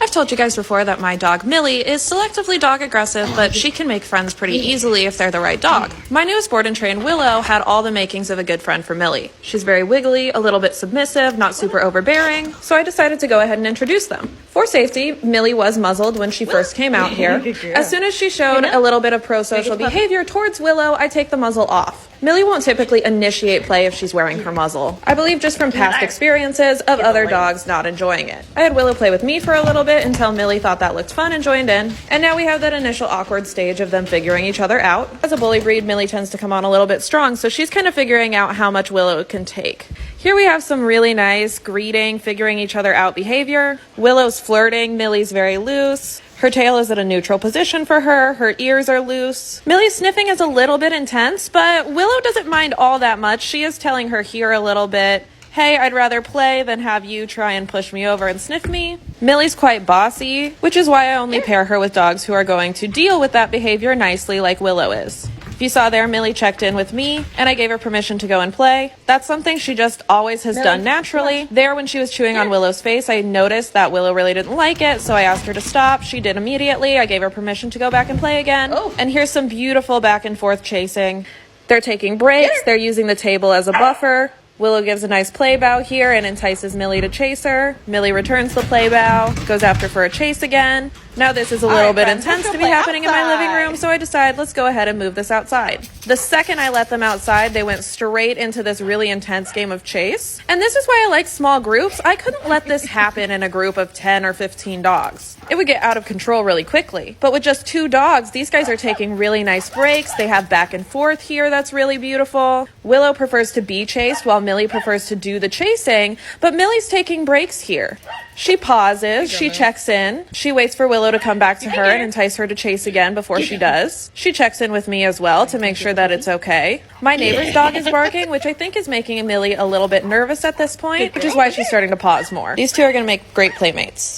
I've told you guys before that my dog Millie is selectively dog aggressive, but she can make friends pretty easily if they're the right dog. My newest board and train, Willow, had all the makings of a good friend for Millie. She's very wiggly, a little bit submissive, not super overbearing, so I decided to go ahead and introduce them. For safety, Millie was muzzled when she first came out here. As soon as she showed a little bit of pro-social behavior towards Willow, I take the muzzle off. Millie won't typically initiate play if she's wearing her muzzle. I believe just from past experiences of other dogs not enjoying it. I had Willow play with me for a little bit until Millie thought that looked fun and joined in. And now we have that initial awkward stage of them figuring each other out. As a bully breed, Millie tends to come on a little bit strong, so she's kind of figuring out how much Willow can take. Here we have some really nice greeting, figuring each other out behavior. Willow's flirting, Millie's very loose. Her tail is at a neutral position for her. Her ears are loose. Millie's sniffing is a little bit intense, but Willow doesn't mind all that much. She is telling her here a little bit, hey, I'd rather play than have you try and push me over and sniff me. Millie's quite bossy, which is why I only pair her with dogs who are going to deal with that behavior nicely like Willow is. If you saw there, Millie checked in with me, and I gave her permission to go and play. That's something she just always has done naturally. There, when she was chewing on Willow's face, I noticed that Willow really didn't like it, so I asked her to stop. She did immediately. I gave her permission to go back and play again. And here's some beautiful back and forth chasing. They're taking breaks. They're using the table as a buffer. Willow gives a nice play bow here and entices Millie to chase her. Millie returns the play bow, goes after for a chase again. Now this is a little bit intense to be happening in my living room, so I decide let's go ahead and move this outside. The second I let them outside, they went straight into this really intense game of chase. And this is why I like small groups. I couldn't let this happen in a group of 10 or 15 dogs. It would get out of control really quickly. But with just 2 dogs, these guys are taking really nice breaks. They have back and forth here that's really beautiful. Willow prefers to be chased while Millie prefers to do the chasing, but Millie's taking breaks here. She pauses, she checks in, she waits for Willow to come back to her and entice her to chase again before she does. She checks in with me as well to make sure that it's okay. My neighbor's dog is barking, which I think is making Millie a little bit nervous at this point, which is why she's starting to pause more. These two are going to make great playmates.